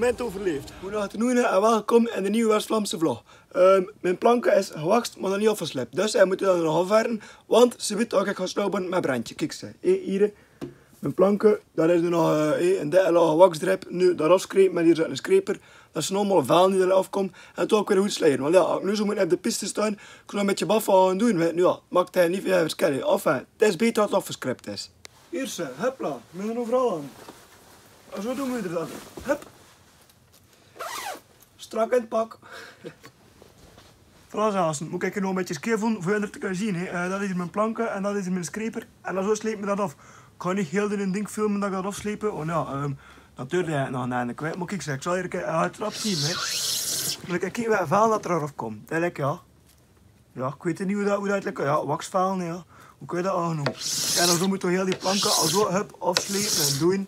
moment overleefd. Hoe gaat het nu en welkom in de nieuwe West-Vlaamse vlog. Mijn planken is gewakst, maar nog niet afgeslept. Dus hij moet er nog afwerken, want ze weet dat ik ga snowboarden met brandje. Kijk ze, hier. Mijn planken, daar is er nog een dikke lage waksdrip. Nu dat afskrepen, maar hier zit een scraper. Dat is allemaal vuil die er afkomt. En toen ook weer goed slijden. Want ja, als ik nu zo moet op de piste staan, ik kan nog een beetje baf gaan doen. Nu ja, maakt hij niet veel verschil. Enfin, het is beter dat het afgeschrept is. Hier ze, hupla, we moeten er overal aan. En zo doen we er dan. Hup. Strak in het pak. Voilà, moet ik er nog een beetje skeer voelen voor je te kunnen zien. Dat is hier mijn planken en dat is hier mijn scraper. En dan zo sleep me dat af. Ik ga niet heel een ding filmen dat ik dat afslepen. Oh ja, dat duurt eigenlijk nog een einde kwijt. Maar kijk, ik zal hier het erop zien. Kijk wat vuil dat er eraf komt. Dat lijkt ja. Ja, ik weet niet hoe dat lijkt. Ja, waxvuil, ja. Hoe kun je dat aangenomen? En dan zo moet je heel die planken al zo afslepen en doen.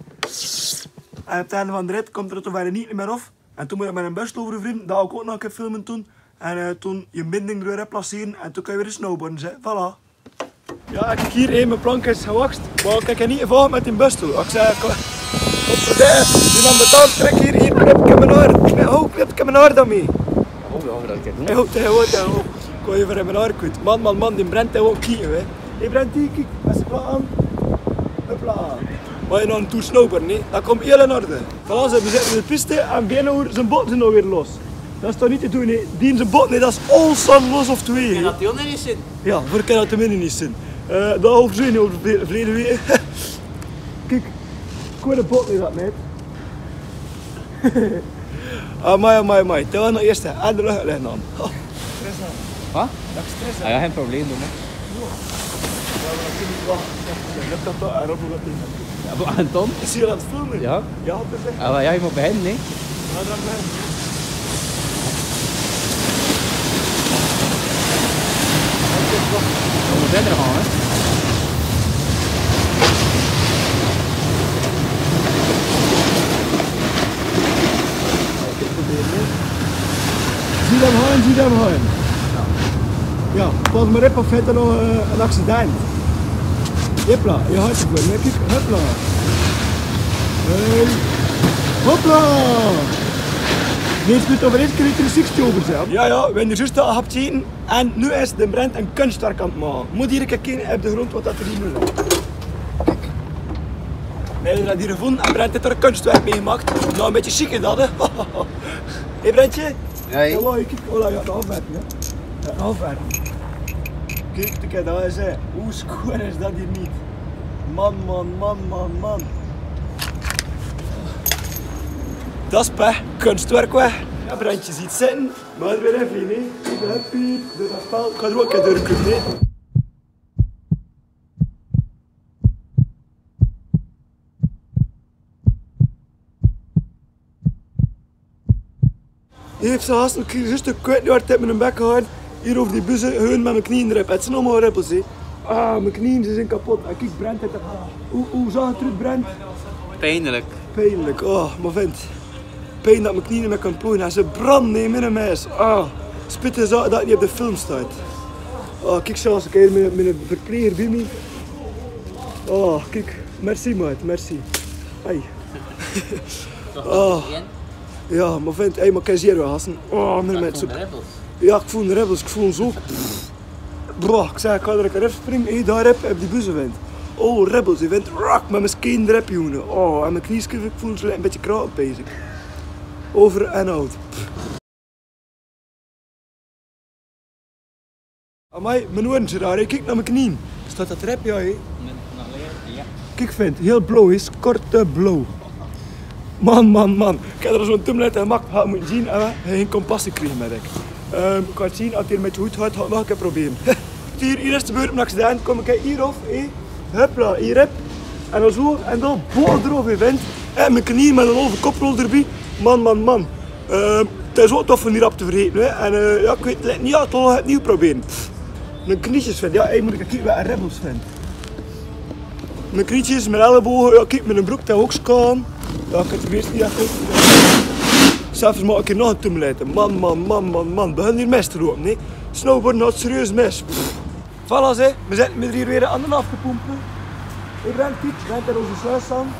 En op het einde van de rit komt er toch weer niet meer af. En toen moet je met een bus over vrienden, dat ook nog een keer filmen toen. En toen je binding er weer placeren en toen kun je weer snowboarden. Voilà. Ja, kijk hier, mijn plank is gewakst. Maar ik kan niet volgen met die bus toe. Ik zei, die man betaalt, trek hier, knip ik mijn haar. Knip ik mijn haar dan mee. Oh, ja, dat kan hij hoort. Ik kon je voor mijn haar kwijt. Man, die brengt hij ook kieken, hè. Die brengt die, kijk, met zijn pla aan. Hopla. Maar je nog een toer snowboarden, nee, dat komt heel in orde. Voilà, we zitten in de piste en bijna zijn botten zijn nog weer los. Dat is toch niet te doen, nee. Die in zijn bot, nee, dat is all sun los of twee. Kan dat die onder niet zin? Ja, voor kan dat tenminste niet zin. Dat over zijn over verleden week. Kijk, ik hoor de bot niet dat, meid. Amai. Dat was nog eerst, en de lucht liggen aan. Wat? Dat is stress, hè? Ah, ja, geen probleem doen, hè. Ja, maar dat kun je niet wachten. Je hebt dat toch, en Rob dat niet. Ja, en Tom? Is hier aan het filmen? Ja. Ja, dat is echt. Ah, maar ja, je moet beginnen, hè. Ja, dat ben ik. We moeten verder gaan, hè. Zie hem gaan. Ja, pas maar op of heeft er nog een accident. Hopla, je houdt het goed. Kijk, hopla. Hey. Hopla. Deze moet over eens keer 360 over zijn. Ja, we hebben er juist al gehad eten. En nu is de brand een kunstwerk aan het maken. Moet hier kijken op de grond wat dat er hier ligt. Kijk. We hebben dat hier gevonden en Brent heeft er een kunstwerk mee gemaakt. Nou, een beetje chic is dat, hè. Hé, Brentje? Nee. Hallo, kijk. Hola, ja, de afwerking, hè. De afwerking. Kijk, dat is hè. Hoe schoon is dat hier niet? Man. Dat is pech, kunstwerk weg. Ja, Brentje ziet zitten, maar weer even, nee. Ik ben happy, door dat spel. Ik ga er ook een keer doorkomen, nee. Heeft ze haast een keer juist een kwijt nu hard met mijn bek gehouden. Hier over die bussen, gewoon met mijn knieën erop. Het zijn allemaal rippels, hè. Ah, mijn knieën zijn kapot. En kijk, Brent heeft er... Hoe zag het eruit, Brent? Pijnlijk. Pijnlijk, oh, maar vent. Pijn dat mijn knieën met kan plooien. En ze branden in mijn meis. Ah, spitten zo dat het niet op de film staat. Oh, kijk zoals ik hier met een verpleger bij me. Oh, kijk. Merci, maat, merci. Hey. Oh. Ja, maar vent, hey, maar kijk hier wel, gasten. Oh, mijn meid. Ja, ik voel de rebels, ik voel zo. Bro, ik zei, ik ga er een keer even springen. Hey, daar heb die bussen, vent. Oh, rebels, je bent rock met mijn skin erop, jongen. Oh, en mijn knieschuf, ik voel ze een beetje kraak bezig. Over en out. Amai, mijn oren zijn raar, kijk naar mijn knieën. Staat dat erop, ja, hé? Ja. Kijk, vent, heel blauw is, korte blauw. Man. Ik heb er zo'n tumlet en mak had moeten zien en geen compassie krijgen met ik. Ik ga het zien, als het hier met je goed gaat, ga ik nog een keer proberen. Hier is de beurt, een accident, kom ik hier af, hupla, hier op. En dan zo, en dan boven erover, vent. En mijn knie met een halve koprol erbij. Man. Het is ook tof om hier op te vergeten, hè. En ja, ik weet het niet, ja, toch het nieuw proberen. Mijn knietjes, vent, ja, moet ik kijken wat een rebels, vent. Mijn knietjes, mijn ellebogen, ja, kijk, mijn broek, dat ook skaan. Ja, ik heb het eerst niet echt. Zelfs maak ik hier nog een tumleiten. Man. Begin hier mes te lopen, nee. Snowboarden had serieus mes. Voilà, hè. We zitten hier weer aan de af te pompen. Ik ben Piet, bent er onze sluis aan.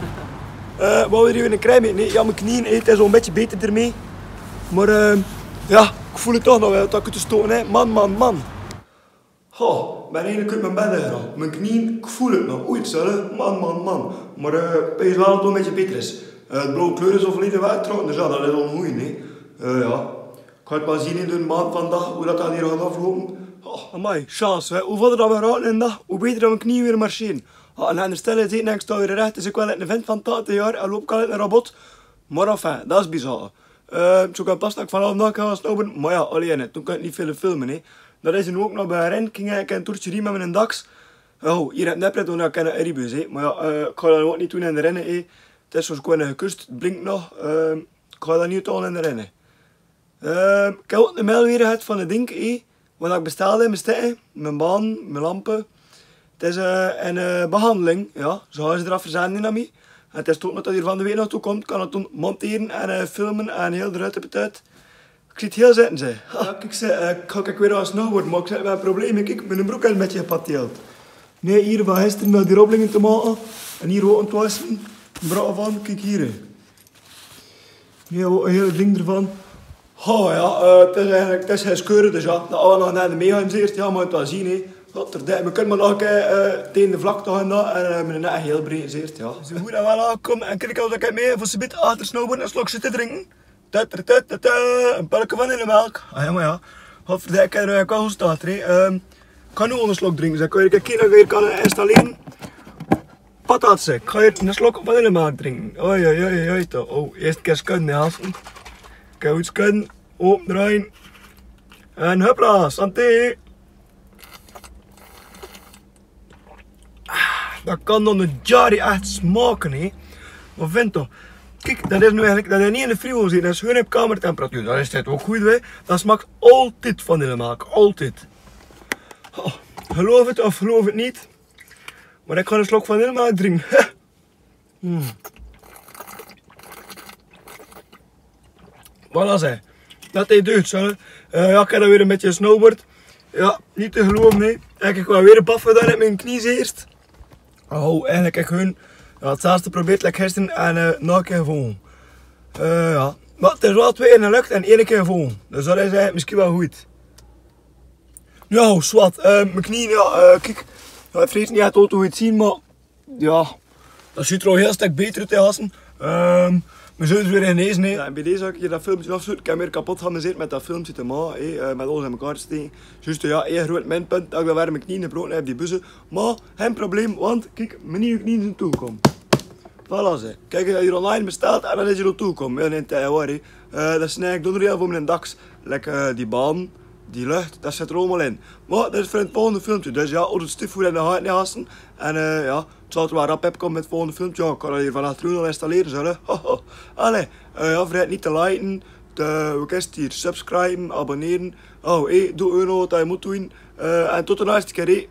Wou je er even een crème in? Nee, ja, mijn knieën, het is al een beetje beter ermee. Maar ja, ik voel het toch nog wel dat ik het te stoten, hè. Man. Goh, ik ben eigenlijk uit mijn bed gegaan. Mijn knieën, ik voel het nog. Oei, hetzelfde. Man. Maar ik weet wel dat het een beetje beter is. Het blauwe kleur is al volledig weggetrokken, dus ja, dat is al een goeie, nee. Ja. Ik ga het maar zien in de maand vandaag, hoe dat hier gaat aflopen. Oh, amai, chance, hè. Hoe verder dat we raken in de dag, hoe beter dat mijn knieën weer marcheren. En aan de stelle zitten en ik sta weer recht, dus ik wel een vent van 80 jaar en loop ik al in een rabot. Maar enfin, dat is bizar. Zo kan pas dat ik vanaf dag ga snowboarden, maar ja, alleen, toen kan ik niet veel filmen, hè. Dat is nu ook nog bij een ren, ging ik een toertje rijden met mijn dax. Oh, hier heb ik net pret, want ik ken een Eribus, hè. Maar ja, ik ga dat ook niet doen in de rennen, hè. Het is zo gewoon gekust, het blinkt nog. Ik ga dat niet doen in de rennen. Ik heb ook de mail weer gehad van het ding, hè. Wat ik bestelde in mijn stekken, mijn baan, mijn lampen. Het is een behandeling, ja. Zo gaan ze eraf verzenden naar mij. En het is toch nog dat hier van de week naartoe komt, kan het toen monteren en filmen en heel eruit op het uit. Ik zie het heel zitten, ze. Ja, kijk, ik ga weer aan snowboarden, maar ik zeg, we hebben een probleem. Kijk, mijn broek is een beetje gepateeld. Nee, hier van gisteren met die robbelingen te maken. En hier ook een het wassen. Brouw van, kijk hier. Hier ook een hele ding ervan. Oh ja, het is geen skeuren, dus ja, dat gaan we nog naar de meegaan eerst. Ja, maar het wel zien, hè. We kunnen maar nog tegen de vlakte gaan en met een net heel breed eerst, ja. Zo goed dat wel aankomen en kijk als ik mee voor ze bit achter snowboarden een slokje te drinken. Een pulke van in de melk. Ah ja, maar ja. Godverdikke, ik heb wel goed staat, hè. Ik kan nu een slok drinken, dus ik kan hier weer kan installeren. Patatse, ik ga hier een slok van in de melk drinken. Oei, toch. Oh, eerst keer kunnen, hassen. Ik ga iets kunnen, opendraaien. En hupla, santé. Dat kan dan een jarry echt smaken, hè. Maar vind toch. Kijk, dat is nu eigenlijk, dat is niet in de frigo zitten, dat is gewoon op kamertemperatuur. Dat is dit ook goed, hè. Dat smaakt altijd vanillemelk, altijd. Oh, geloof het of geloof het niet. Maar ik ga een slok vanillemelk drinken. Voilà, zeg. Dat is deugd, zo. Ja, ik heb dan weer een beetje snowboard. Ja, niet te geloven, nee. Ik ga weer een baffen dan met mijn knie eerst. Oh, eigenlijk heb ik gewoon hetzelfde geprobeerd like gisteren en nog een keer gewoon. Ja. Maar het is wel 2 in de lucht en 1 keer gewoon. Dus dat is eigenlijk misschien wel goed. Ja, zwart. Mijn knie, ja, kijk. Ja, ik vrees niet echt hoe het zien, maar ja, dat ziet er al heel stuk beter uit te hassen. Mijn zus is weer genezen, hè. Ja, en bij deze heb ik hier dat filmpje afgesloten. Ik heb weer kapot geamuseerd met dat filmpje te maken, met alles in elkaar te steken. Juist, ja, één groot minpunt dat ik daar mijn knieën gebroken heb, die bussen. Maar geen probleem, want kijk, mijn nieuwe knieën zijn toegekomen. Voilà, zeg. Kijk, je hier online bestelt en dan is je er toegekomen. Ja, nee, tegenwoordig. Dat is eigenlijk donderdag voor mijn dax. Lekker die baan, die lucht, dat zit er allemaal in. Maar dat is voor het volgende filmpje. Dus ja, als het stif voor in de hand niet hassen. En ja, het zal er wel rap komen met het volgende filmpje. Ja, ik kan dat hier van achteroen al installeren, zullen. Allee, ja, vergeet niet te liken, hier subscriben, abonneren. Oh, doe wat je moet doen. En tot de laatste keer.